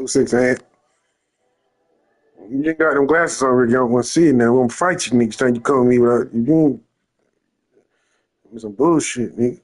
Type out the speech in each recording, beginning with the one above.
2-6 ain't. You ain't got them glasses on, Rick. You don't want to see it now. We're gonna fight you next time you come to me without you doing some bullshit, nigga.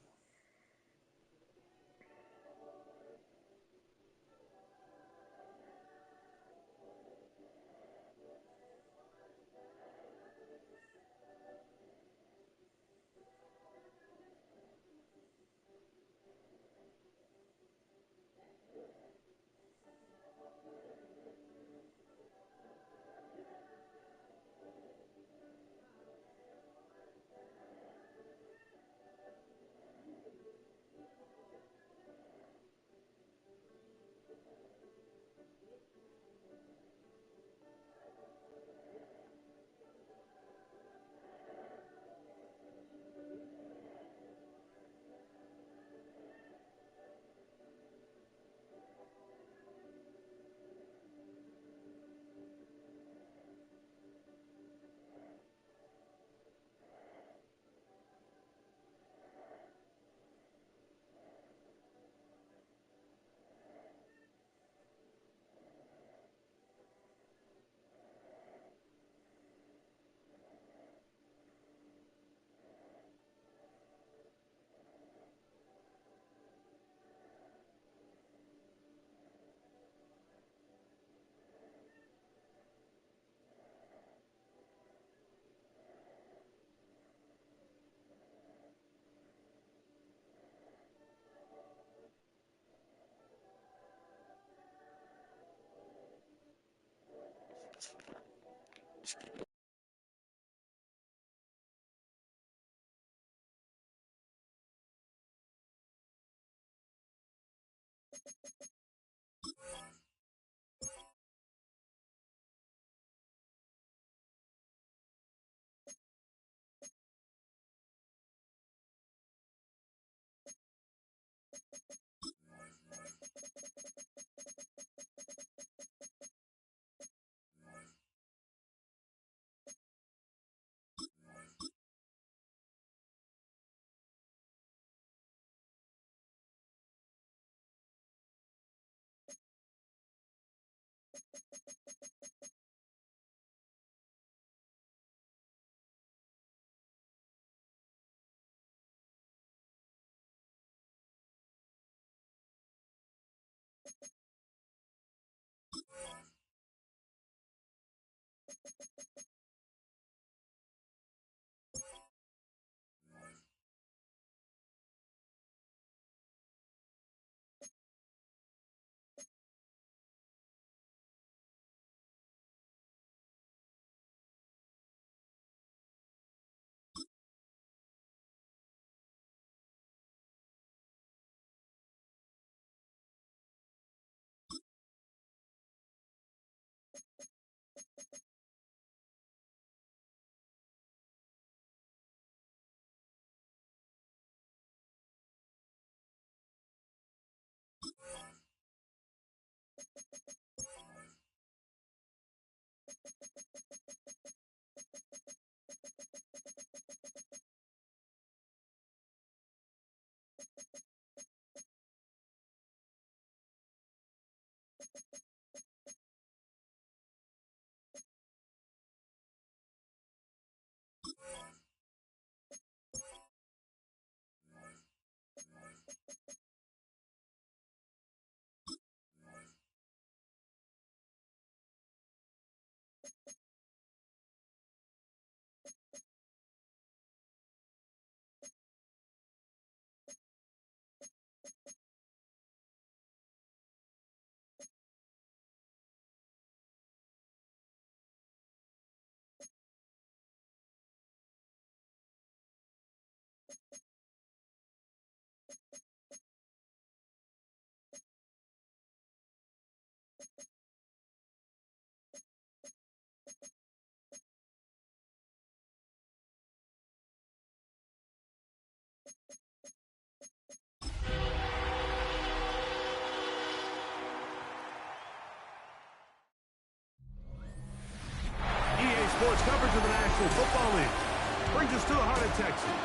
EA Sports coverage of the National Football League brings us to the heart of Texas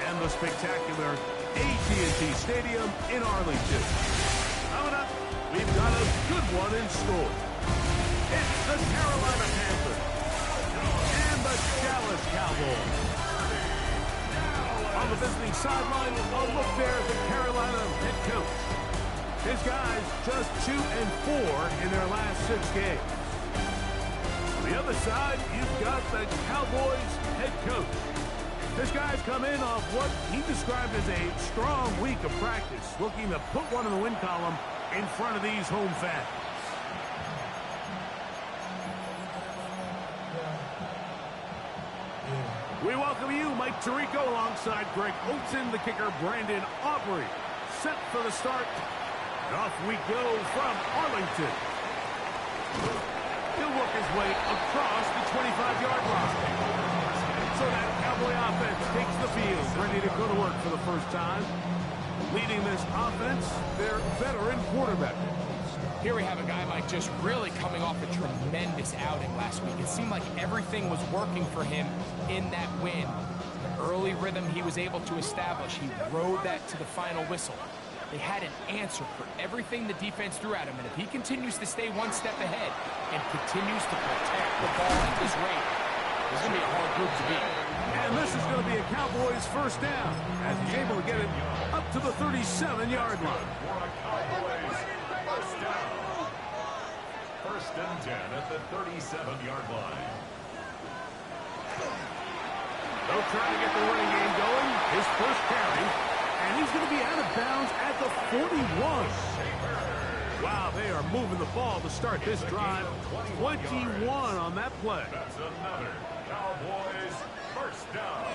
and the spectacular AT&T Stadium in Arlington. Coming up, we've got a good one in store. It's the Carolina Panthers and the Dallas Cowboys. On the visiting sideline, a look there at the Carolina head coach. His guys just 2-4 in their last 6 games. On the other side, you've got the Cowboys head coach. His guys come in off what he described as a strong week of practice, looking to put one in the win column in front of these home fans. We welcome you, Mike Tirico, alongside Greg Olsen, the kicker, Brandon Aubrey. Set for the start. And off we go from Arlington. He'll work his way across the 25-yard line. So that Cowboy offense takes the field, ready to go to work for the first time. Leading this offense, their veteran quarterback. Here we have a guy, Mike, just really coming off a tremendous outing last week. It seemed like everything was working for him in that win. The early rhythm he was able to establish, he rode that to the final whistle. They had an answer for everything the defense threw at him, and if he continues to stay one step ahead and continues to protect the ball at this rate, this is going to be a hard group to beat. And this is going to be a Cowboys first down, as he's able to get it up to the 37-yard line. First and 10 at the 37-yard line. They'll try to get the running game going. His first carry. And he's going to be out of bounds at the 41. Wow, they are moving the ball to start this drive. 21 on that play. That's another Cowboys first down.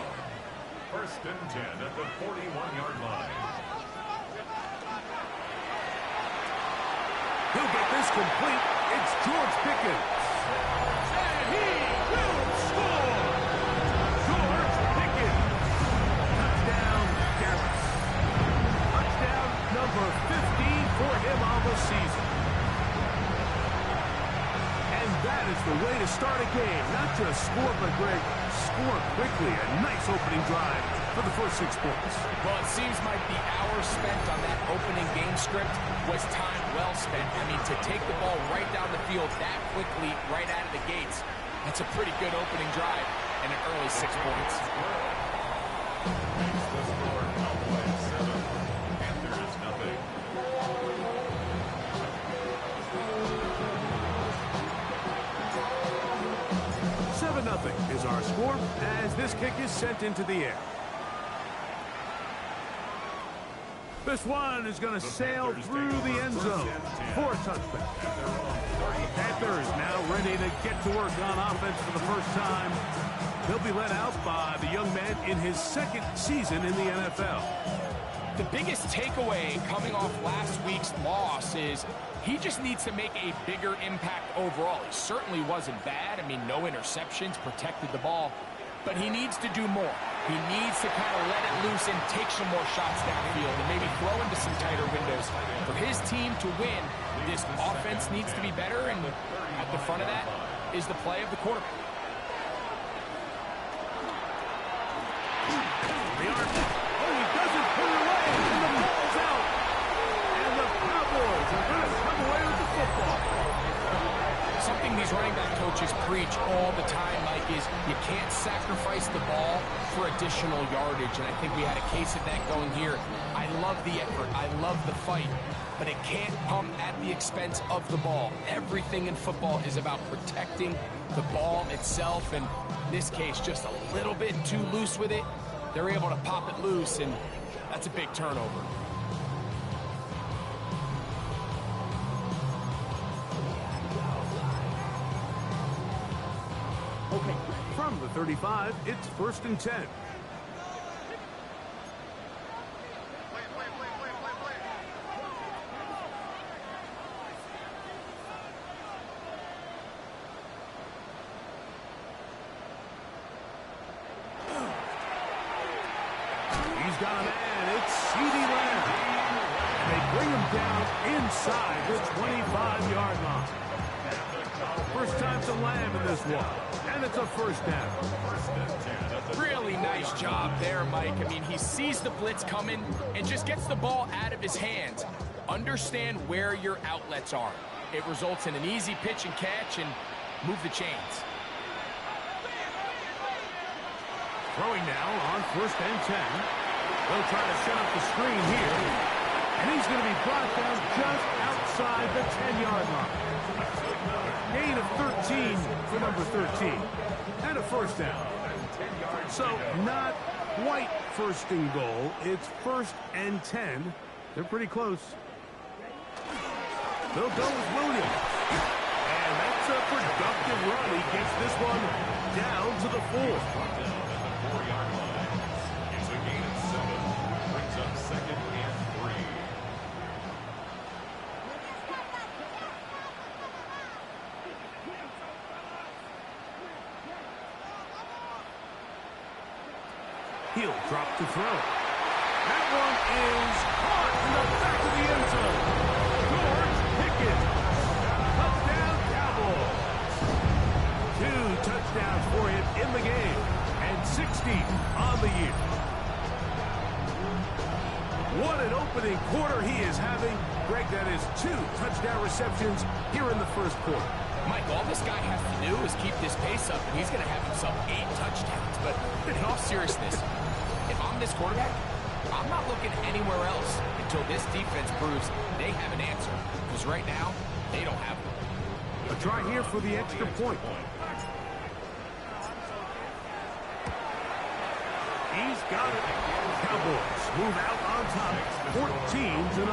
First and 10 at the 41-yard line. He'll get this complete. It's George Pickens. And he will score. George Pickens. Touchdown, Dallas. Touchdown number 15 for him on the season. And that is the way to start a game. Not just score, but Greg, score quickly. A nice opening drive for the first 6 points. Well, it seems like the hours spent on that opening game script was time well spent. I mean, to take the ball right down the field that quickly, right out of the gates, that's a pretty good opening drive and an early 6 points. Makes the score Cowboys 7, Panthers nothing. Nothing is our score as this kick is sent into the air. This one is going to sail through the end zone for a touchback. Panthers now ready to get to work on offense for the first time. He'll be led out by the young man in his 2nd season in the NFL. The biggest takeaway coming off last week's loss is he just needs to make a bigger impact overall. He certainly wasn't bad. I mean, no interceptions, protected the ball. But he needs to do more. He needs to kind of let it loose and take some more shots downfield and maybe throw into some tighter windows. For his team to win, this offense needs to be better, and at the front of that is the play of the quarterback. Something these running back coaches preach all the time, Mike, is you can't sacrifice the ball for additional yardage, and I think we had a case of that going here. I love the effort, I love the fight, but it can't come at the expense of the ball. Everything in football is about protecting the ball itself, and in this case, just a little bit too loose with it. They're able to pop it loose, and that's a big turnover. From the 35, it's 1st and 10. He's got a man. It's CeeDee Lamb. And they bring him down inside the 25-yard line. First time to Lamb in this one. And it's a first down. Really nice job there, Mike. I mean, he sees the blitz coming and just gets the ball out of his hands. Understand where your outlets are. It results in an easy pitch and catch and move the chains. Throwing now on 1st and 10. They'll try to set up the screen here. And he's going to be brought down just outside the 10-yard line. Gain of 13 for number 13. And a 1st down. So not quite 1st and goal. It's 1st and 10. They're pretty close. They'll go with Williams. And that's a productive run. He gets this one down to the 4. Yard line. It's a gain of 7. Brings up 2nd and 3. He'll drop to throw. That one is caught in the back of the end zone. George Pickens. Touchdown, Cowboys. 2 touchdowns for him in the game. And 60 on the year. What an opening quarter he is having. Greg, that is 2 touchdown receptions here in the 1st quarter. Mike, all this guy has to do is keep this pace up, and he's going to have himself 8 touchdowns. But in all seriousness, if I'm this quarterback, I'm not looking anywhere else until this defense proves they have an answer. Because right now, they don't have one. A try here for the extra point. He's got it. Cowboys move out on top, 14-0.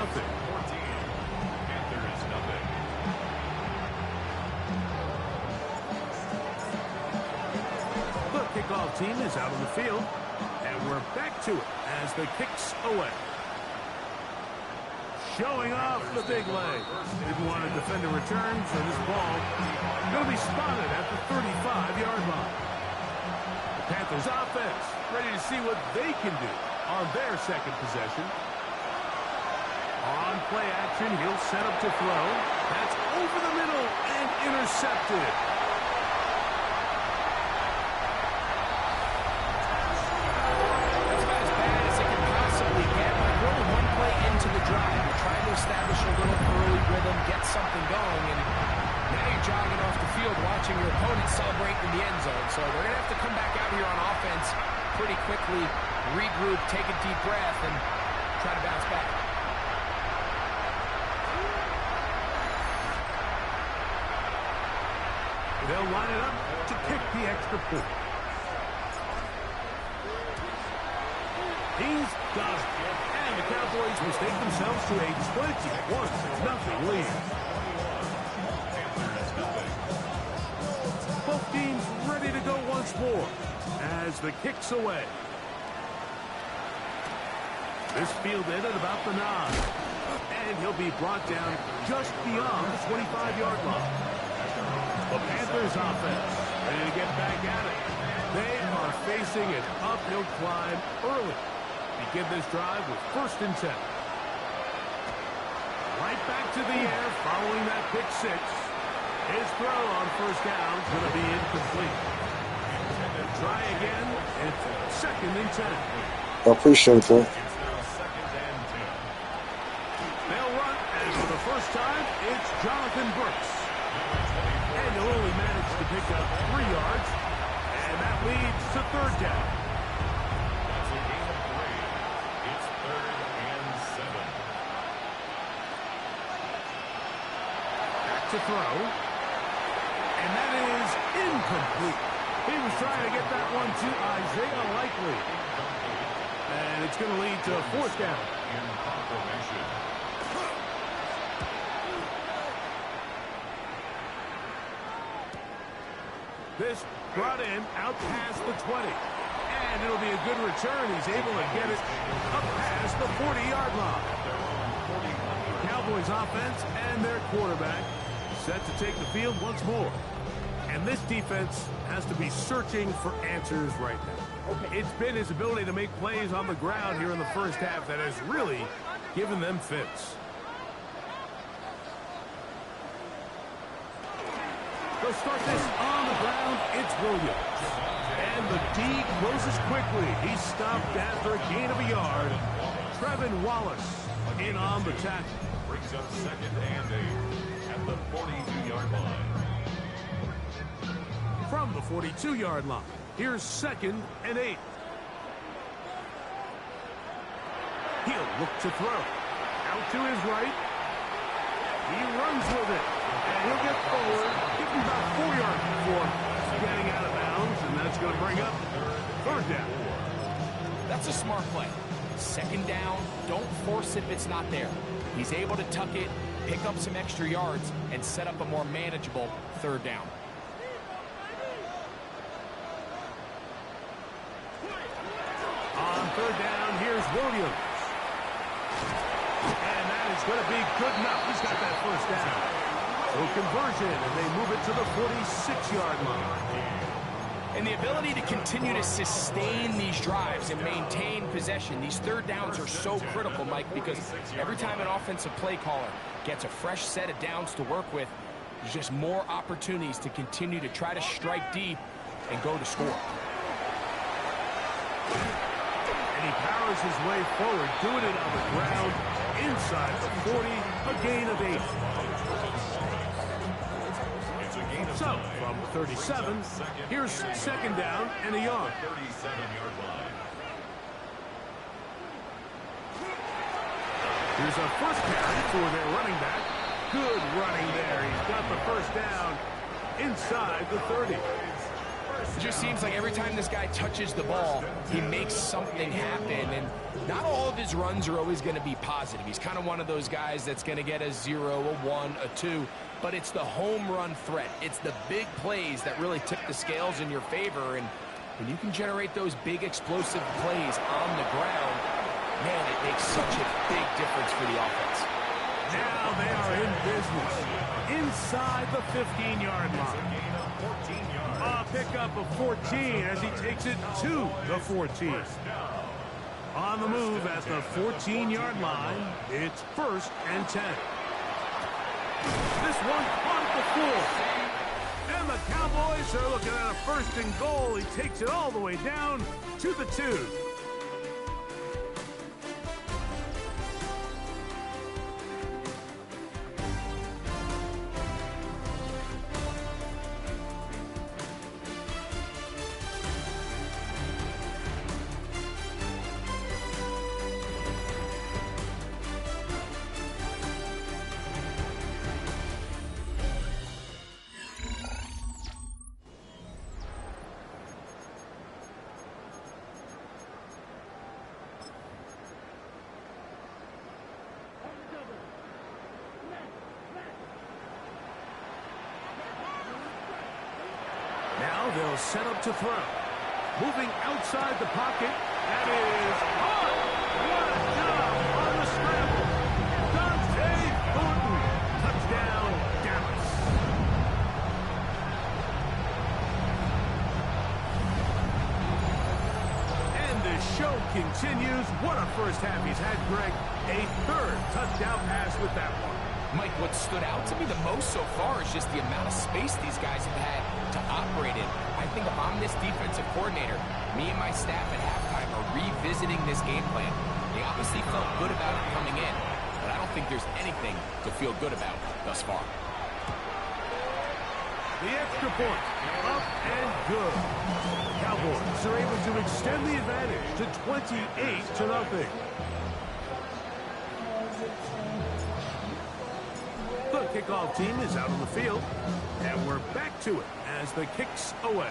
The kickoff team is out on the field, and we're back to it as the kicks away. Showing off the big leg. Didn't want to defend a return, so this ball going to be spotted at the 35-yard line. The Panthers offense ready to see what they can do on their 2nd possession. On play action, he'll set up to throw. That's over the middle and intercepted. That's about as bad as it can possibly get. But we're only 1 play into the drive. You're trying to establish a little early rhythm, get something going, and now you're jogging off the field watching your opponent celebrate in the end zone. So they're going to have to come back out here on offense pretty quickly, regroup, take a deep breath, and try to bounce back. They'll line it up to kick the extra point. He's got it. And the Cowboys mistake themselves to a 21-0 lead. Both teams ready to go once more as the kick's away. This fielded at about the 9. And he'll be brought down just beyond the 25-yard line. The Panthers offense ready to get back at it. They are facing an uphill climb early. Begin this drive with 1st and 10. Right back to the air following that pick 6. His throw on 1st down is going to be incomplete. Try again. It's 2nd and 10. I appreciate that. They'll run, and for the first time, it's Jonathan Brooks. And he'll only manage to pick up 3 yards, and that leads to 3rd down. That's a gain of 3. It's 3rd and 7. Back to throw. And that is incomplete. He was trying to get that one to Isaiah Likely. And it's going to lead to a 4th down. In confirmation. This brought in out past the 20. And it'll be a good return. He's able to get it up past the 40-yard line. Cowboys offense and their quarterback set to take the field once more. And this defense has to be searching for answers right now. It's been his ability to make plays on the ground here in the 1st half that has really given them fits. They'll start this on the ground. It's Williams. And the D closes quickly. He's stopped after a gain of a yard. Trevin Wallace in on the tackle. brings up 2nd and 8 at the 42-yard line. From the 42-yard line, here's 2nd and 8. He'll look to throw. Out to his right. He runs with it. And he'll get forward. Give him about 4 yards before getting out of bounds. And that's going to bring up 3rd down. That's a smart play. 2nd down, don't force it if it's not there. He's able to tuck it, pick up some extra yards, and set up a more manageable 3rd down. On 3rd down, here's Williams. And that is going to be good enough. He's got that 1st down. So conversion, and they move it to the 46-yard line. And the ability to continue to sustain these drives and maintain possession. These 3rd downs are so critical, Mike, because every time an offensive play caller gets a fresh set of downs to work with, there's just more opportunities to continue to try to strike deep and go to score. And he powers his way forward, doing it on the ground, inside the 40, a gain of 8. So, from the 37, here's 2nd down and a yard. 37-yard line. Here's a 1st carry for their running back. Good running there. He's got the 1st down inside the 30. It just seems like every time this guy touches the ball, he makes something happen. And not all of his runs are always going to be positive. He's kind of one of those guys that's going to get a 0, a 1, a 2. But it's the home run threat. It's the big plays that really tip the scales in your favor. And when you can generate those big explosive plays on the ground, man, it makes such a big difference for the offense. Now they are in business inside the 15-yard line. A pickup of 14 as he takes it to the 14. On the move at the 14-yard line, it's 1st and 10. This one on the floor. And the Cowboys are looking at a 1st and goal. He takes it all the way down to the 2. Now they'll set up to throw. Moving outside the pocket. That is on. What a job on the scramble. Dante Thornton. Touchdown, Dallas. And the show continues. What a 1st half he's had, Greg. A 3rd touchdown pass with that one. Mike, what stood out to me the most so far is just the amount of space these guys have had to operate in. I think if I'm this defensive coordinator, me and my staff at halftime are revisiting this game plan. They obviously felt good about it coming in, but I don't think there's anything to feel good about thus far. The extra point, up and good. Cowboys are able to extend the advantage to 28-0. The kickoff team is out on the field, and we're back to it as the kick's away.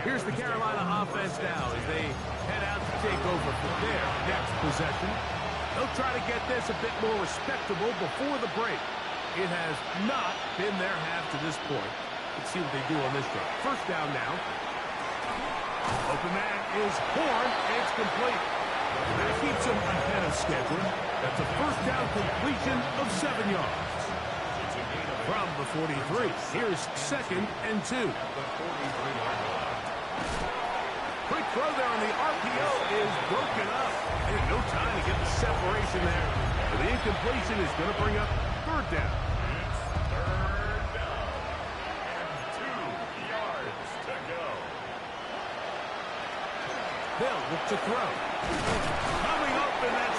Here's the Carolina offense now as they head out to take over for their next possession. They'll try to get this a bit more respectable before the break. It has not been their half to this point. Let's see what they do on this drive. 1st down now. Open man is Horn. It's complete. That keeps him ahead of schedule. That's a 1st down completion of 7 yards. From the 43, here's 2nd and 2. Quick throw there on the RPO is broken up. And no time to get the separation there. But the incompletion is going to bring up 3rd down. It's 3rd down. And 2 yards to go. They'll look to throw. Coming up, and that's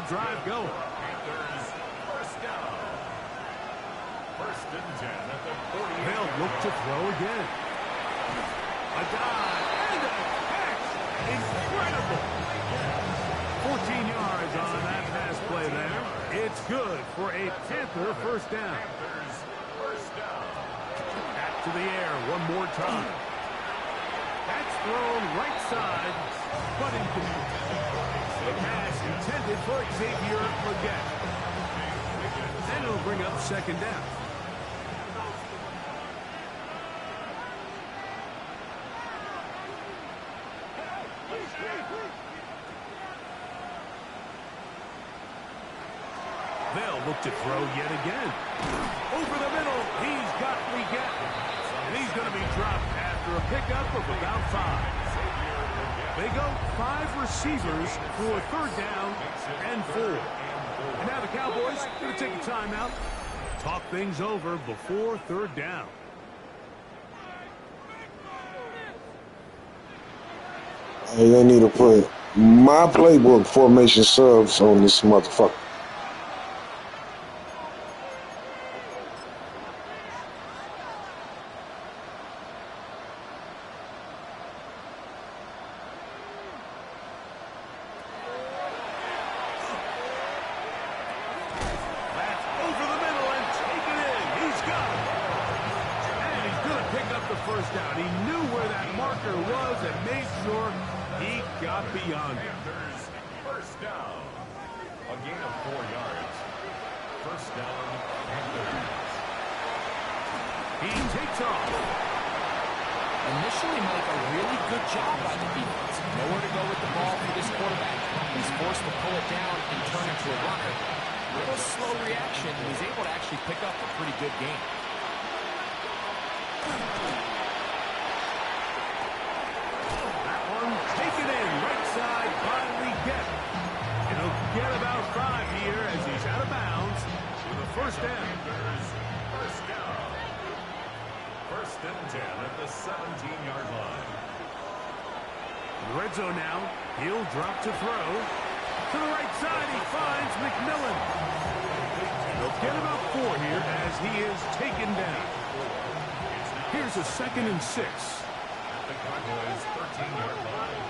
drive going. Panthers, first down. First and 10 at the 48. They'll look to throw again. A dive and a catch. Incredible. 14 yards on that pass play there. It's good for a Panther first down. Panthers, first down. Back to the air one more time. That's thrown right side, but incomplete. The pass intended for Xavier Legette. And it'll bring up second down. They'll look to throw yet again. Over the middle, he's got Legette. And he's going to be dropped after a pickup of about 5. They go 5 receivers for a third down and 4. And now the Cowboys going to take a timeout, talk things over before third down. Hey, they need to put my playbook formation subs on this motherfucker. First down. He knew where that marker was and made sure he got beyond it. Panthers, first down. A gain of 4 yards. First down, Panthers. He takes off. Initially, Mike, a really good job by the defense. Nowhere to go with the ball for this quarterback. He's forced to pull it down and turn it to a runner. Little slow reaction, and he's able to actually pick up a pretty good game. That one taken in right side by Legette. He'll get about 5 here as he's out of bounds with a first down. First down. First and 10 at the 17-yard line. In the red zone now. He'll drop to throw. To the right side, he finds McMillan. He'll get about 4 here as he is taken down. Here's a 2nd and 6. At the Cowboys' 13-yard line.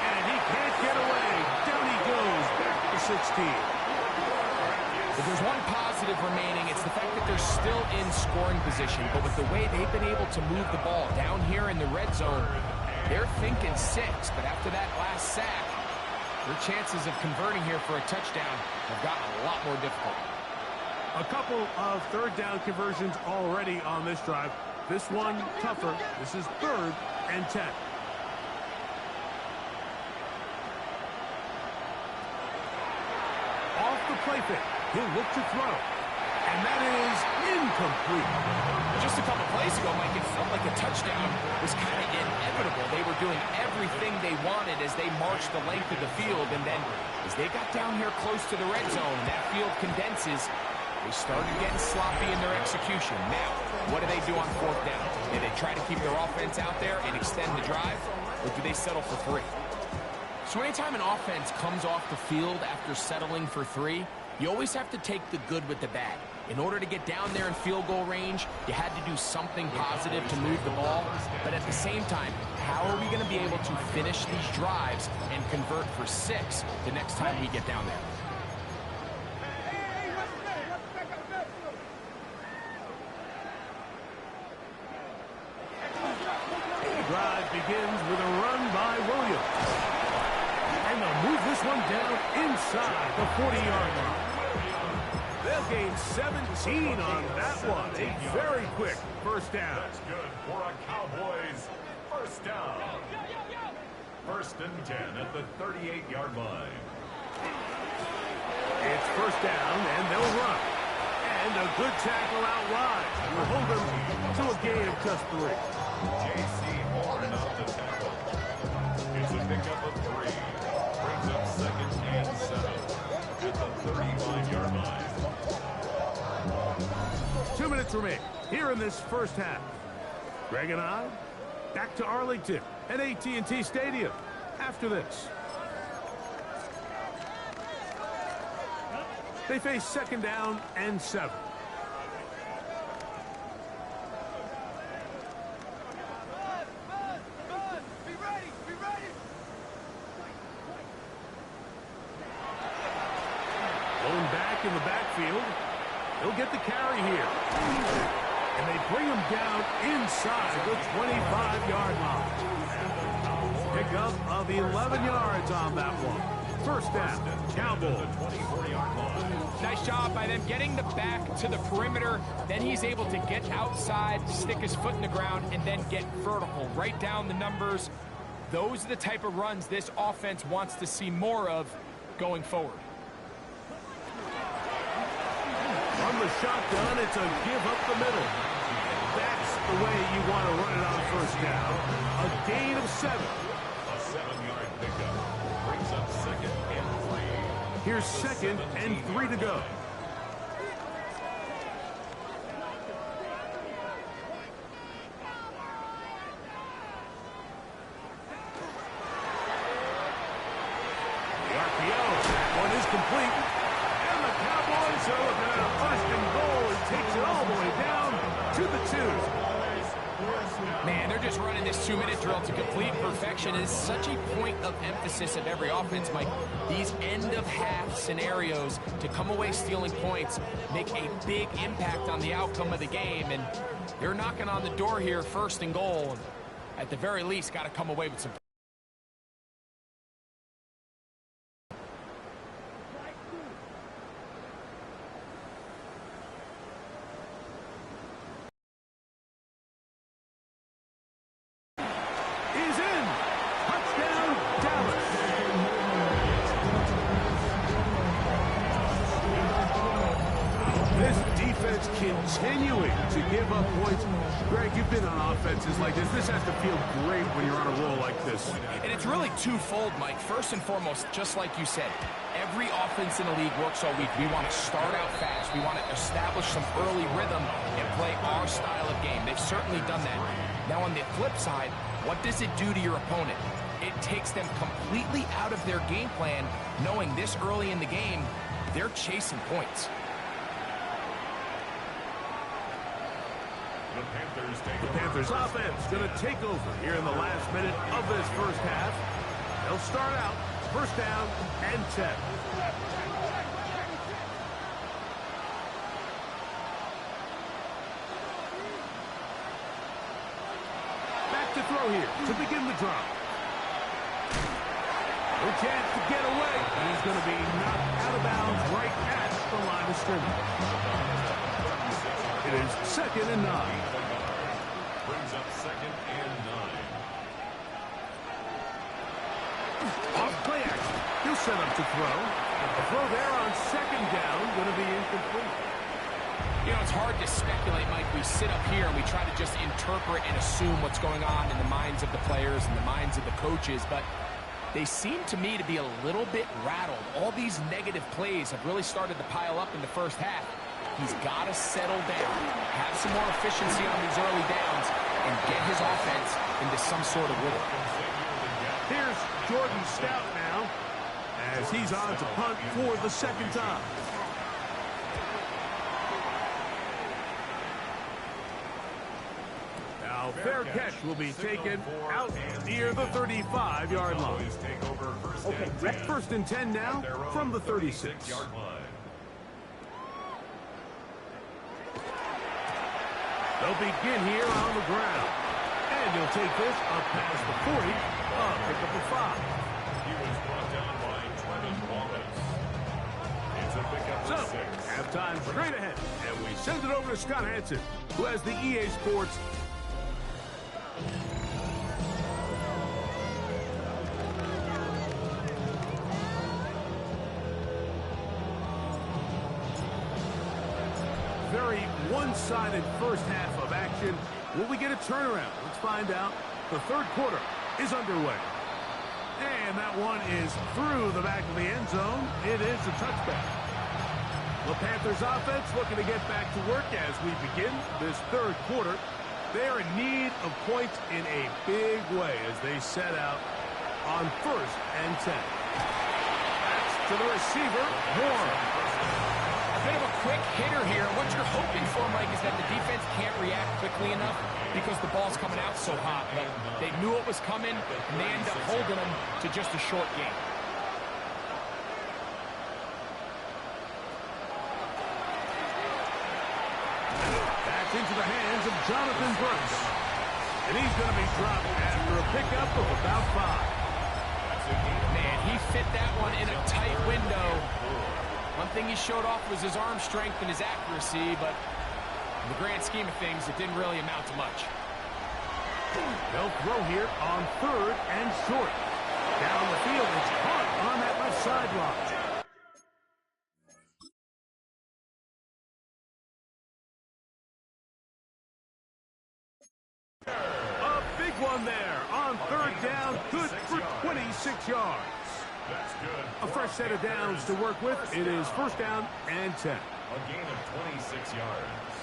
And he can't get away. Down he goes, back to 16. If there's one positive remaining, it's the fact that they're still in scoring position. But with the way they've been able to move the ball down here in the red zone, they're thinking 6. But after that last sack, their chances of converting here for a touchdown have gotten a lot more difficult. A couple of third down conversions already on this drive. This one tougher. This is 3rd and 10. Off the play fake. He'll look to throw. And that is incomplete. Just a couple plays ago, Mike, it felt like a touchdown was kind of inevitable. They were doing everything they wanted as they marched the length of the field. And then as they got down here close to the red zone, that field condenses. They started getting sloppy in their execution. Now, what do they do on 4th down? Do they try to keep their offense out there and extend the drive? Or do they settle for 3? So anytime an offense comes off the field after settling for 3, you always have to take the good with the bad. In order to get down there in field goal range, you had to do something positive to move the ball. But at the same time, how are we going to be able to finish these drives and convert for 6 the next time we get down there? The drive begins with a run by Williams. And they'll move this one down inside the 40-yard line. They'll gain 17 on that one. A very quick first down. That's good for a Cowboys first down. First and 10 at the 38-yard line. It's first down, and they'll run. And a good tackle out wide will hold them to a gain of just 3. J.C. Horn off the tackle. It's a pickup of 3. Brings up 2nd and 7 at the 35-yard line. 2 minutes remain here in this first half. Greg and I, back to Arlington at AT&T Stadium after this. They face 2nd down and 7. Going back in the backfield. He'll get the carry here. And they bring him down inside the 25-yard line. Pickup of 11 yards on that one. 1st down, Cowboys. Nice job by them getting the back to the perimeter. Then he's able to get outside, stick his foot in the ground, and then get vertical. Right down the numbers. Those are the type of runs this offense wants to see more of going forward. From the shotgun, it's a give up the middle. That's the way you want to run it on 1st down. A gain of 7. A 7-yard pickup brings up 2nd and 3. Here's 2nd and 3 to go. The RPO, that one is complete. And the Cowboys are looking at a 1st and goal. It takes it all the way down to the 2. Man, they're just running this 2-minute drill to complete perfection. It is such a point of emphasis of every offense, Mike. These end-of-half scenarios to come away stealing points make a big impact on the outcome of the game, and they're knocking on the door here, 1st and goal. At the very least, got to come away with some. Continuing to give up points. Greg, you've been on offenses like this. This has to feel great when you're on a roll like this. And it's really twofold, Mike. First and foremost, just like you said, every offense in the league works all week. We want to start out fast. We want to establish some early rhythm and play our style of game. They've certainly done that. Now, on the flip side, what does it do to your opponent? It takes them completely out of their game plan, knowing this early in the game, they're chasing points. The Panthers offense going to take over here in the last minute of this 1st half. They'll start out 1st down and 10. Back to throw here to begin the drive. No chance to get away. He's going to be knocked out of bounds right at the line of scrimmage. It is 2nd and 9. Brings up 2nd and 9. Off play action. He'll set up to throw. The throw there on 2nd down going to be incomplete. You know, it's hard to speculate, Mike. We sit up here and we try to just interpret and assume what's going on in the minds of the players and the minds of the coaches, but they seem to me to be a little bit rattled. All these negative plays have really started to pile up in the 1st half. He's got to settle down, have some more efficiency on these early downs, and get his offense into some sort of rhythm. Here's Jordan Stout now, as he's on to punt for the 2nd time. Now, fair catch will be taken out near the 35-yard line. Okay, 1st and 10 now from the 36. They'll begin here on the ground. And he'll take this up past the 40. Pick up a 5. He was brought down by Trevin Wallace. It's a pickup So, of 6. halftime straight ahead. And we send it over to Scott Hanson, who has the EA Sports. Very one-sided 1st half of action. Will we get a turnaround? Let's find out. The 3rd quarter is underway. And that one is through the back of the end zone. It is a touchback. The Panthers offense looking to get back to work as we begin this 3rd quarter. They are in need of points in a big way as they set out on 1st and 10. That's to the receiver, Horn. A bit of a quick hitter here. What you're hoping for, Mike, is that the defense can't react quickly enough because the ball's coming out so hot. But they knew it was coming, and they end up holding them to just a short game. That's into the hands of Jonathan Brooks. And he's going to be dropped after a pickup of about 5. Man, he fit that one in a tight window. One thing he showed off was his arm strength and his accuracy, but in the grand scheme of things, it didn't really amount to much. They'll throw here on 3rd and short. Down the field, it's caught on that left sideline. A big one there on 3rd down, good for 26 yards. That's good. A fresh set of downs to work with. It is 1st down and 10. A gain of 26 yards.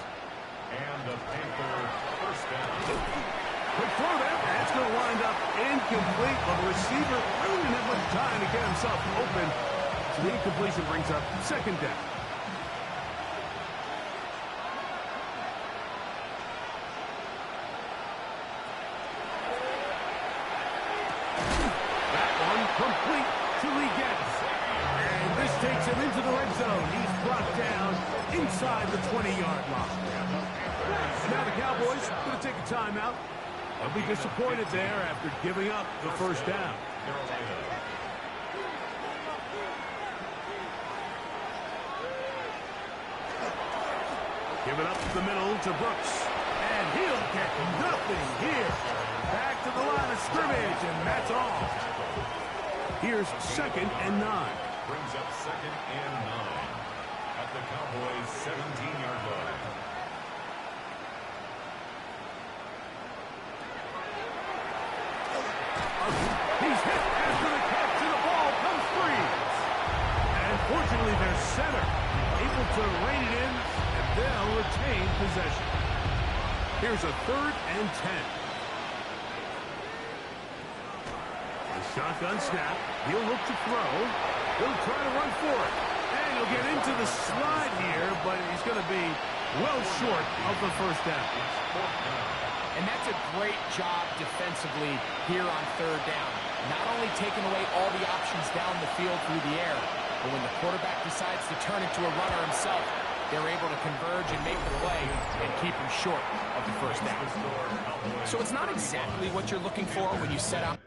And the Panther 1st down. Quick throw there. That's going to wind up incomplete. But the receiver really didn't have much time to get himself open. So the incompletion brings up 2nd down. That one complete to Lee Gettis. And this takes him into the red zone. He's brought down inside the 20-yard line. Now the Cowboys going to take a timeout. They'll be disappointed there after giving up the 1st down. Give it up the middle to Brooks. And he'll get nothing here. Back to the line of scrimmage, and that's all. Here's 2nd and 9. Brings up 2nd and 9 at the Cowboys' 17-yard line. He's hit after the catch, and the ball comes free. And fortunately, their center able to rein it in, and they'll retain possession. Here's a 3rd and 10. Shotgun snap. He'll look to throw. He'll try to run for it. And he'll get into the slide here, but he's going to be well short of the 1st down. And that's a great job defensively here on 3rd down. Not only taking away all the options down the field through the air, but when the quarterback decides to turn into a runner himself, they're able to converge and make the play and keep him short of the 1st down. So it's not exactly what you're looking for when you set out.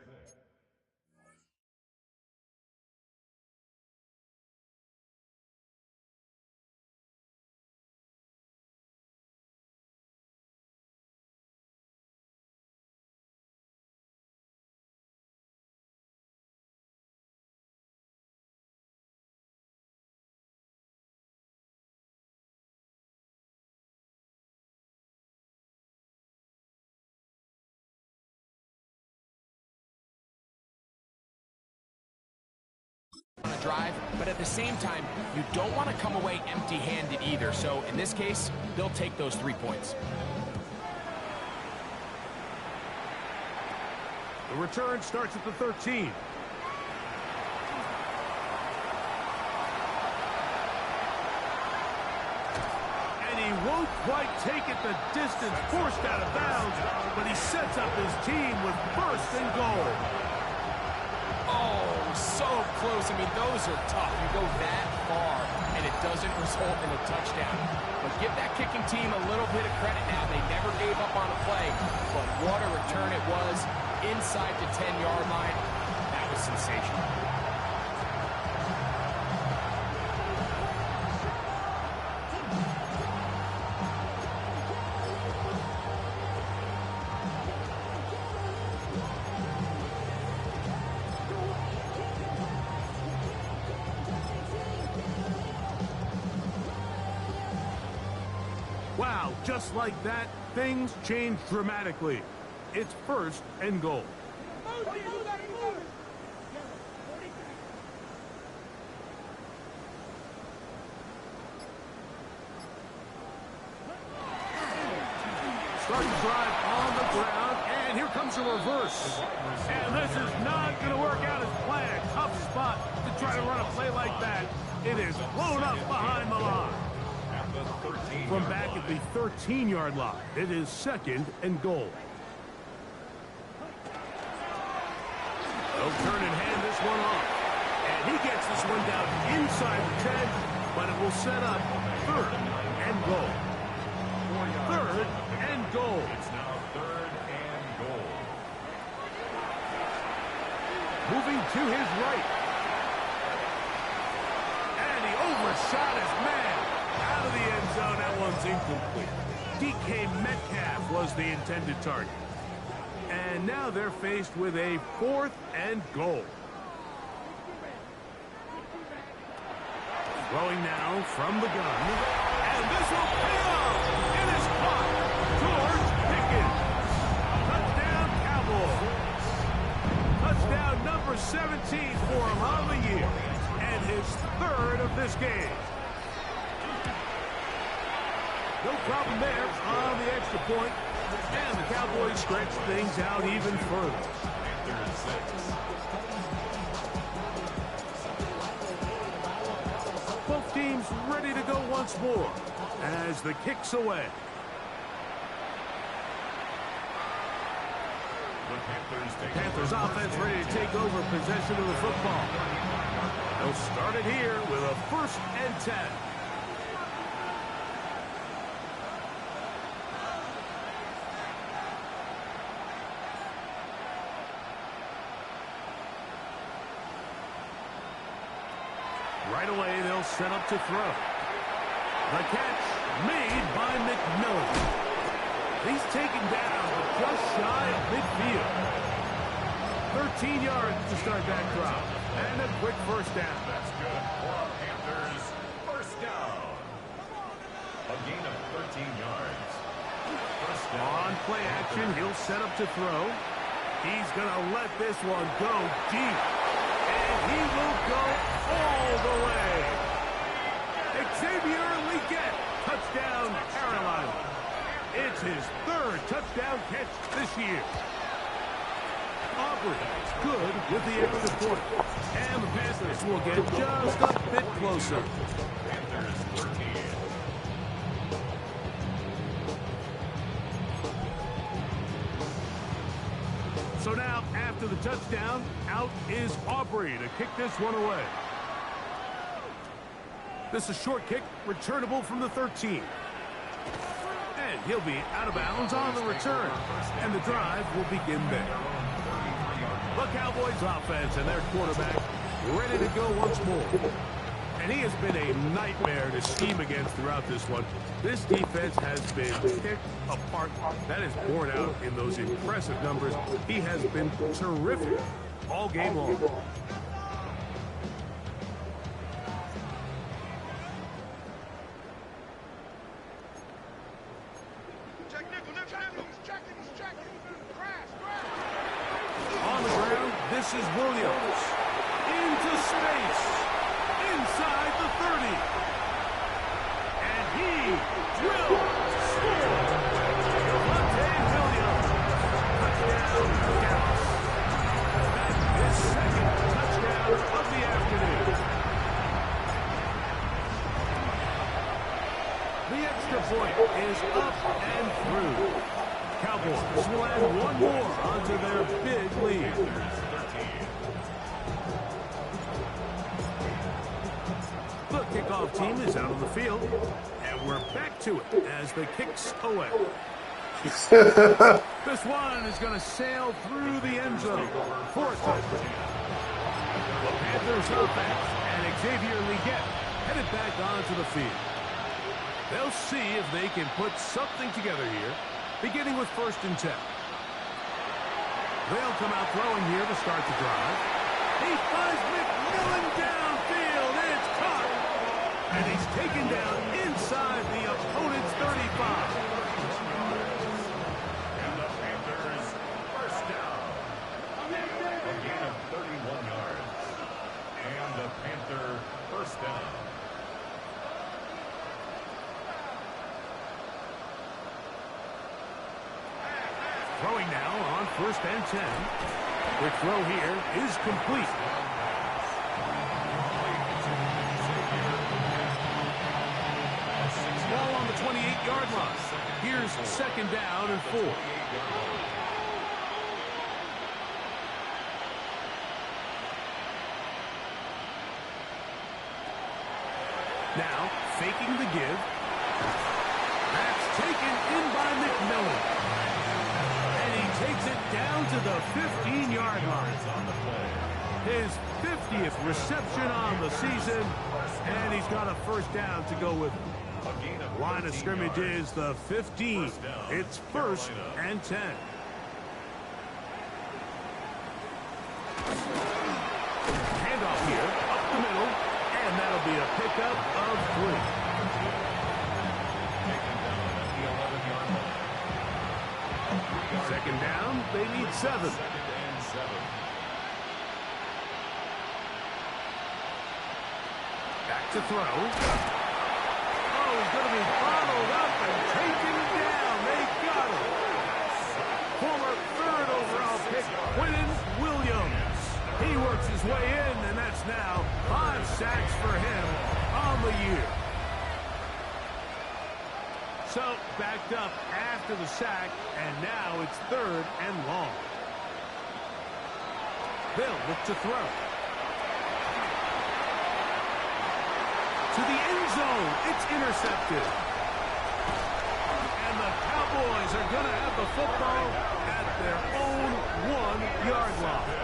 On a drive, but at the same time, you don't want to come away empty-handed either. So in this case, they'll take those 3 points. The return starts at the 13. And he won't quite take it the distance, forced out of bounds, but he sets up his team with 1st and goal. Oh, so close. I mean, those are tough. You go that far, and it doesn't result in a touchdown. But give that kicking team a little bit of credit now. They never gave up on a play, but what a return it was inside the 10-yard line. That was sensational. Wow, just like that, things change dramatically. It's 1st and goal. start the drive on the ground, and here comes a reverse. And this is not going to work out as planned. Tough spot to try to run a play like that. It is blown up behind the line. From back at the 13-yard line, it is 2nd and goal. They'll turn and hand this one off. And he gets this one down inside the 10, but it will set up 3rd and goal. 3rd and goal. It's now 3rd and goal. Moving to his right. And he overshot his man. Out of the end zone, that one's incomplete. DK Metcalf was the intended target. And now they're faced with a 4th and goal. Throwing now from the gun. And this will pay off. It is caught. George Pickens. Touchdown, Cowboys. Touchdown number 17 for him on the year. And his 3rd of this game. No problem there on the extra point. And the Cowboys stretch things out even further. Both teams ready to go once more as the kick's away. The Panthers offense ready to take over possession of the football. They'll start it here with a 1st and 10. Right away, they'll set up to throw. The catch made by McMillan. He's taken down just shy of midfield. 13 yards to start that drop. And a quick 1st down. That's good for Panthers. 1st down. A gain of 13 yards. 1st down. On play action, he'll set up to throw. He's going to let this one go deep. And he will go all the way. Xavier Legette, touchdown, Carolina. It's his 3rd touchdown catch this year. Aubrey, good with the extra point. And the Panthers will get just a bit closer. Panthers 13. So now, after the touchdown, out is Aubrey to kick this one away. This is a short kick, returnable from the 13. And he'll be out of bounds on the return. And the drive will begin there. The Cowboys offense and their quarterback ready to go once more. And he has been a nightmare to scheme against throughout this one. This defense has been picked apart. That is borne out in those impressive numbers. He has been terrific all game long. On the ground, this is Williams. Into space. Inside the 30. And he will score. Javonte Williams. Touchdown, Dallas. That's his 2nd touchdown of the afternoon. The extra point is up and through. Cowboys will add one more onto their big lead. The kickoff team is out on the field, and we're back to it as the kick's away. This one is going to sail through the end zone for a touchdown. The Panthers offense and Xavier Legette headed back onto the field. They'll see if they can put something together here, beginning with 1st and 10. They'll come out throwing here to start the drive. He finds McMillan downfield. It's caught. And he's taken down inside the opponent's 35. And the Panthers 1st down. A gain of 31 yards. And the Panther 1st down. Throwing now on 1st and 10. Quick throw here is complete. Ball on the 28-yard line. Here's 2nd down and 4. Now, faking the give. That's taken in by McMillan. And he takes it down to the 15-yard line. His 50th reception on the season, and he's got a 1st down to go with it. Line of scrimmage is the 15. It's 1st and 10. Handoff here, up the middle, and that'll be a pickup of 3. 2nd down, they need 7. Back to throw. He's going to be followed up and taken down. They got him. Former 3rd overall pick, Quinnen Williams. He works his way in, and that's now 5 sacks for him on the year. So, backed up after the sack, and now it's 3rd and long. They'll look to throw. To the end zone, it's intercepted. And the Cowboys are going to have the football at their own 1-yard line.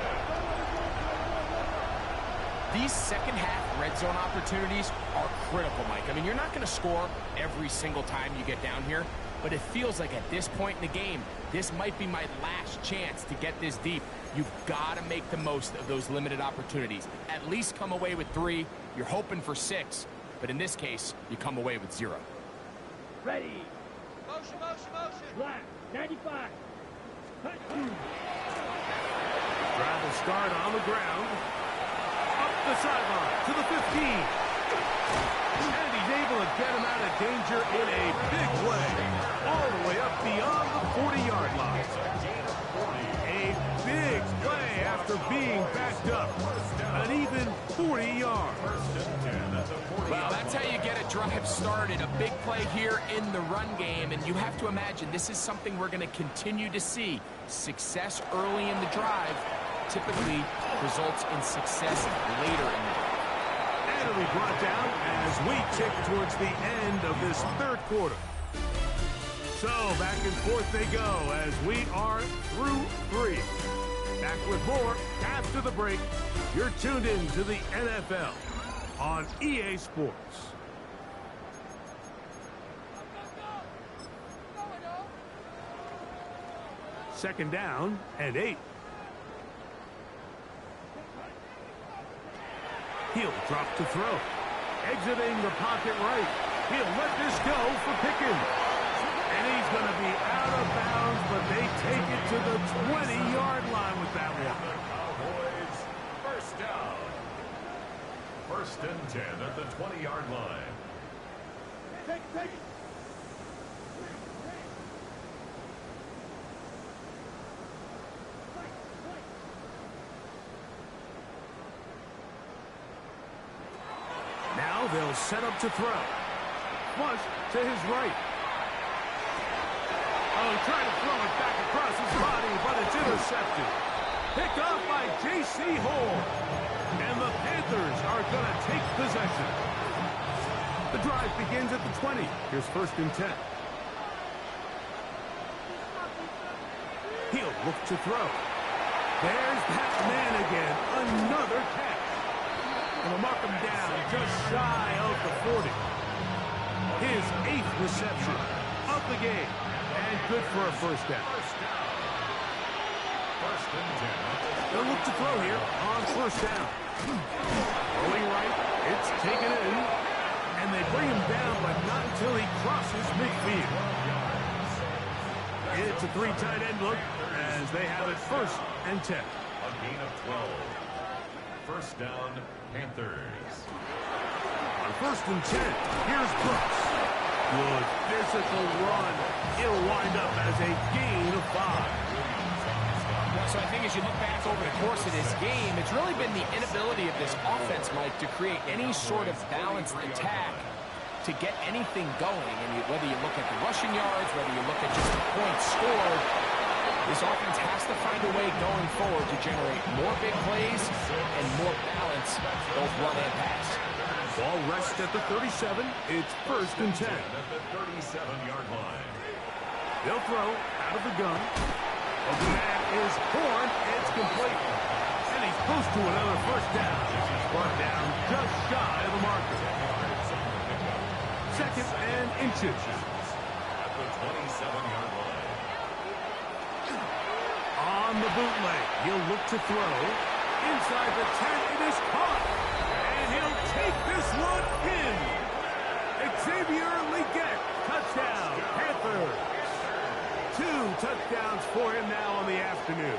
These second-half red zone opportunities are critical, Mike. I mean, you're not going to score every single time you get down here, but it feels like at this point in the game, this might be my last chance to get this deep. You've got to make the most of those limited opportunities. At least come away with 3. You're hoping for 6. But in this case, you come away with 0. Ready. Motion, motion, motion. Black, 95. Drive will start on the ground. Up the sideline to the 15. And he's able to get him out of danger in a big play. All the way up beyond the 40-yard line. A big play after being backed up. An even 40 yards. Well, that's how you get a drive started. A big play here in the run game. And you have to imagine this is something we're going to continue to see. Success early in the drive typically results in success later in the drive. And it'll be brought down as we tick towards the end of this 3rd quarter. So back and forth they go as we are through 3. Back with more after the break. You're tuned in to the NFL on EA Sports. Second down and 8. He'll drop to throw. Exiting the pocket right. He'll let this go for Pickens. And he's going to be out of bounds, but they take it to the 20-yard line with that one. Cowboys, 1st down. 1st and 10 at the 20-yard line. Take it. Now they'll set up to throw. Flush to his right. Oh, trying to throw it back across his body, but it's intercepted. Picked off by J.C. Horn. And the Panthers are going to take possession. The drive begins at the 20. Here's 1st and 10. He'll look to throw. There's that man again. Another catch. And we'll mark him down just shy of the 40. His 8th reception of the game. And good for a 1st down. 1st and 10. They'll look to throw here on 1st down. Rolling right. It's taken in. And they bring him down, but not until he crosses midfield. It's a 3 tight end look as they have it 1st and 10. A gain of 12. 1st down, Panthers. On 1st and 10, here's Brooks. good physical run. It'll wind up as a gain of 5. So I think as you look back over the course of this game, it's really been the inability of this offense, Mike, to create any sort of balanced attack to get anything going. And whether you look at the rushing yards, whether you look at just the points scored, this offense has to find a way going forward to generate more big plays and more balance, both run and pass. Ball rests at the 37. It's 1st and 10. At the 37-yard line. They'll throw out of the gun. Oh, the man is Horn. It's complete. And he's close to another 1st down. Brought down just shy of the marker. 2nd and inches. At the 27-yard line. On the bootleg, he'll look to throw. Inside the 10, it is caught. And he'll take this one in. Xavier Legette, touchdown, Panthers. 2 touchdowns for him now on the afternoon.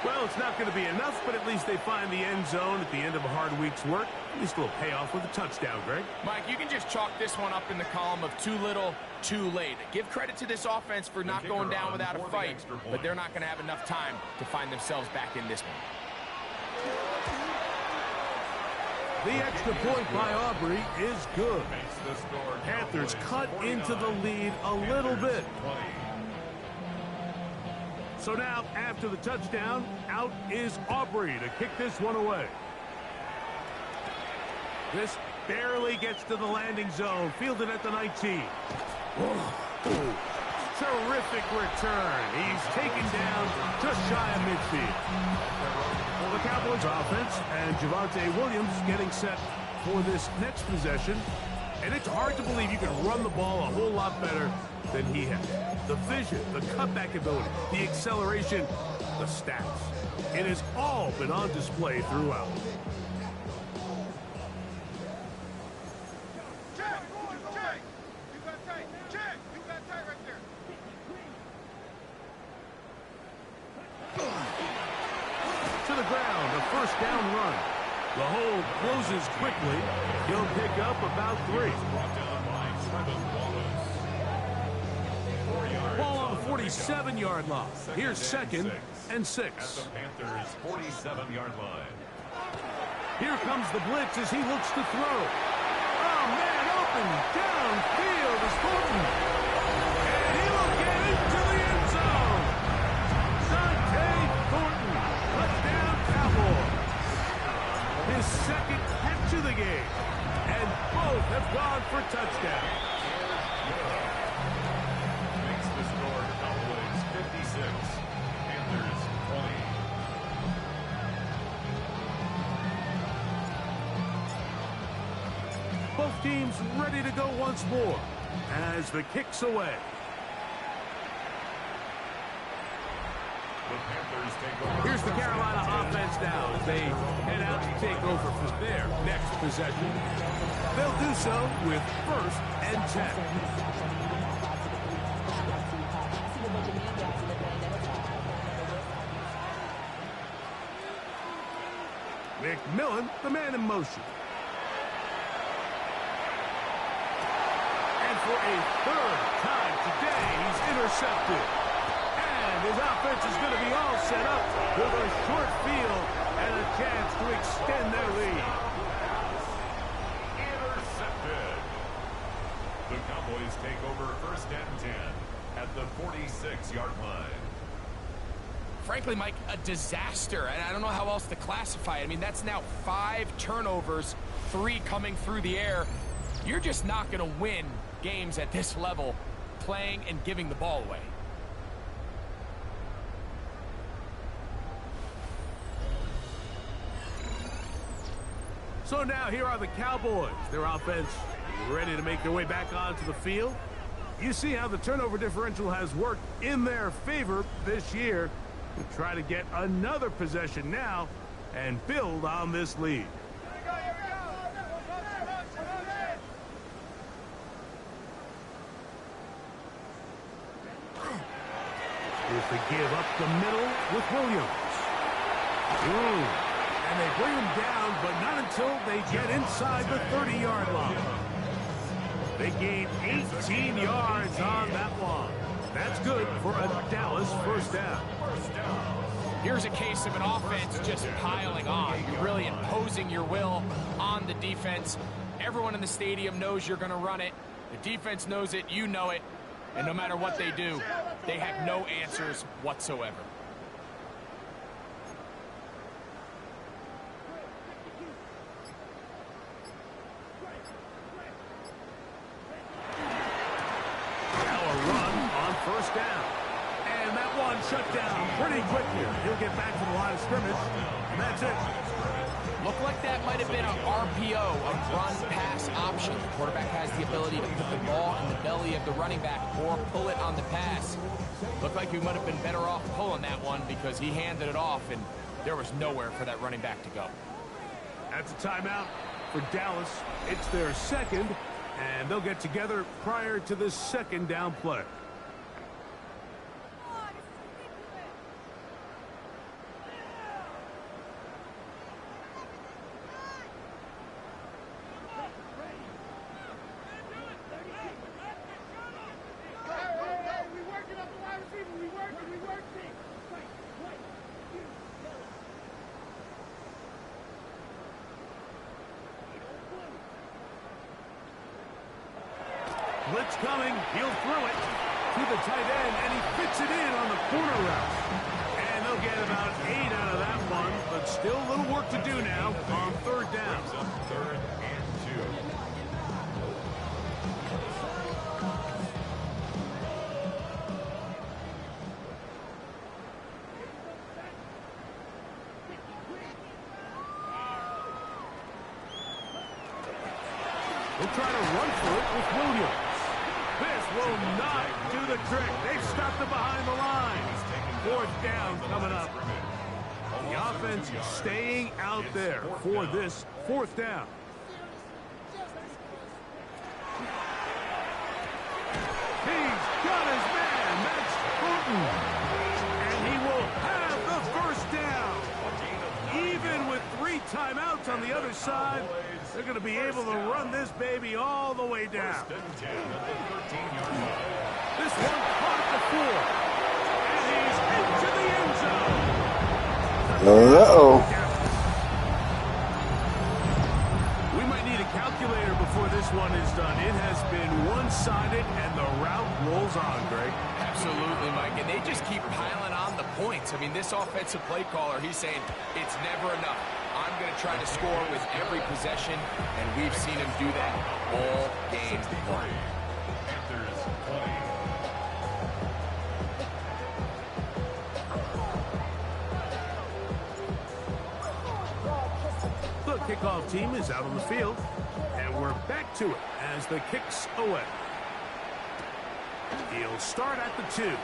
Well, it's not going to be enough, but at least they find the end zone at the end of a hard week's work. At least it'll pay off with a touchdown, Greg. Mike, you can just chalk this one up in the column of too little, too late. Give credit to this offense for not going down without a fight, but they're not going to have enough time to find themselves back in this one. The extra point by Aubrey is good. Makes the score. Panthers cut into the lead a little bit. 20. So now, after the touchdown, out is Aubrey to kick this one away. This barely gets to the landing zone, fielded at the 19. Terrific return. He's taken down just shy of midfield. The Cowboys offense and Javonte Williams getting set for this next possession. And it's hard to believe you can run the ball a whole lot better than he has. The vision, the cutback ability, the acceleration, the stats. It has all been on display throughout. To the ground, a 1st down run. The hole closes quickly. He'll pick up about 3. Brought down by Trevin Wallace. 4 yards. Ball on the 47-yard line. Here's 2nd and 6. At the Panthers' 47-yard line. Here comes the blitz as he looks to throw. Oh, man, open downfield is Thornton. And he'll get into the end zone. Dante Thornton, touchdown Cowboys. His 2nd catch of the game. And both have gone for touchdowns. Makes the score Cowboys 56. Panthers 20. Both teams ready to go once more as the kick's away. The Panthers take over. Here's the Carolina offense now as they head out to take over for their next possession. They'll do so with 1st and 10. McMillan, the man in motion. And for a 3rd time today, he's intercepted. And his offense is going to be all set up with a short field and a chance to extend their lead. Intercepted. The Cowboys take over 1st and 10 at the 46-yard line. Frankly, Mike, a disaster, and I don't know how else to classify it. I mean, that's now 5 turnovers, 3 coming through the air. You're just not going to win games at this level playing and giving the ball away. So now here are the Cowboys. Their offense ready to make their way back onto the field. You see how the turnover differential has worked in their favor this year. To try to get another possession now and build on this lead. Here's the give up the middle with Williams. And they bring him down, but not until they get inside the 30-yard line. They gained 18 yards on that one. That's good for a Dallas first down. Here's a case of an offense just piling on. You're really imposing your will on the defense. Everyone in the stadium knows you're going to run it. The defense knows it, you know it. And no matter what they do, they have no answers whatsoever. Now a run on first down. And that one shut down pretty quickly. He'll get back to the line of scrimmage, and that's it. Looked like that might have been an RPO, a run-pass option. The quarterback has the ability to put the ball in the belly of the running back or pull it on the pass. Looked like we might have been better off pulling that one because he handed it off, and there was nowhere for that running back to go. That's a timeout for Dallas. It's their second, and they'll get together prior to the second down play. Blitz coming, he'll throw it to the tight end, and he fits it in on the corner route. And they'll get about 8 out of that one, but still a little work to do now on third down. Third and 2. We'll try to run for it with Williams. This will not do the trick. They've stopped it behind the line. Fourth down coming up. The offense staying out there for this fourth down. He's got his man. That's Hooten. And he will have the first down. Even with 3 timeouts on the other side, they're going to be able to run this baby all the way down. This one caught at the 4. And he's into the end zone. Uh-oh. We might need a calculator before this one is done. It has been one-sided, and the route rolls on, Greg. Absolutely, Mike, and they just keep piling on the points. I mean, this offensive play caller, he's saying it's never enough. I'm going to try to score with every possession, and we've seen him do that all game long. Panthers 20. The kickoff team is out on the field, and we're back to it as the kick's away. He'll start at the 2.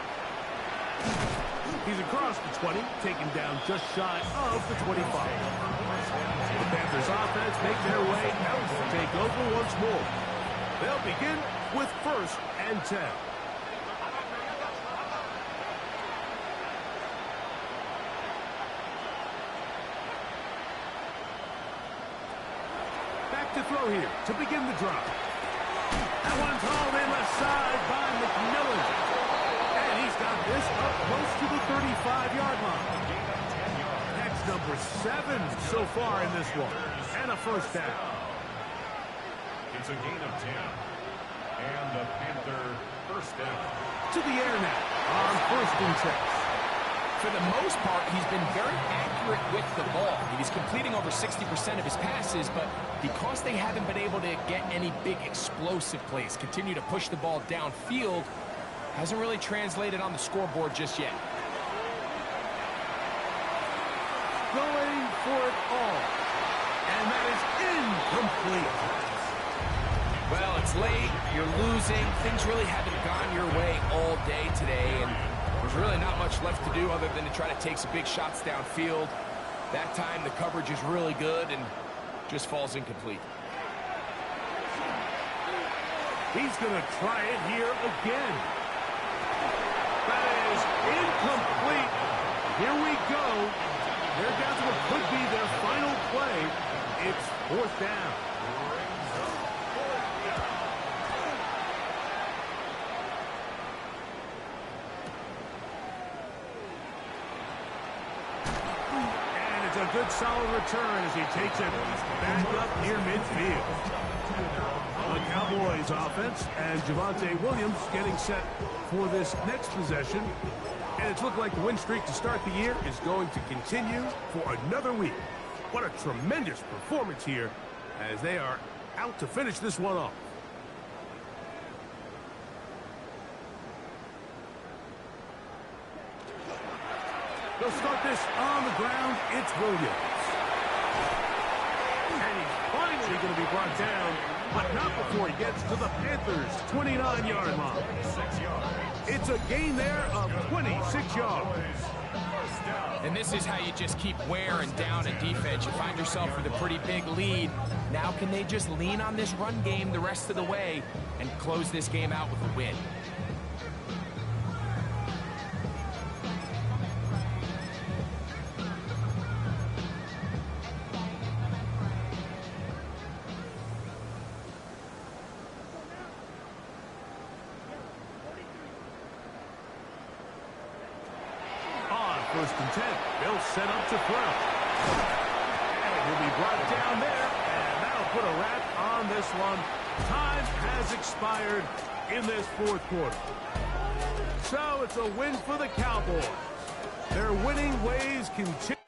He's across the 20, taken down just shy of the 25. The Panthers offense make their way out to take over once more. They'll begin with 1st and 10. Back to throw here to begin the drive. That one's hauled in left side by McMillan. And he's got this up close to the 35-yard line. That's number 7 so far in this one. And a first down. It's a gain of 10. And the Panther first down. To the air now on 1st and 10. For the most part, he's been very accurate with the ball. He's completing over 60% of his passes, but because they haven't been able to get any big explosive plays, continue to push the ball downfield, hasn't really translated on the scoreboard just yet. Going for it all. And that is incomplete. Well, it's late, you're losing, things really haven't gone your way all day today, and there's really not much left to do other than to try to take some big shots downfield. That time the coverage is really good and just falls incomplete. He's going to try it here again. That is incomplete. Here we go. They're down to what could be their final play. It's 4th down. a good solid return as he takes it back up near midfield. The Cowboys offense and Javonte Williams getting set for this next possession. And it's looked like the win streak to start the year is going to continue for another week. What a tremendous performance here as they are out to finish this one off. They'll start this on the ground. It's Williams. And he's finally going to be brought down, but not before he gets to the Panthers' 29-yard line. It's a gain there of 26 yards. And this is how you just keep wearing down a defense. You find yourself with a pretty big lead. Now can they just lean on this run game the rest of the way and close this game out with a win? First and 10. They'll set up to throw. And he'll be brought down there, and that'll put a wrap on this one. Time has expired in this fourth quarter. So it's a win for the Cowboys. Their winning ways continue.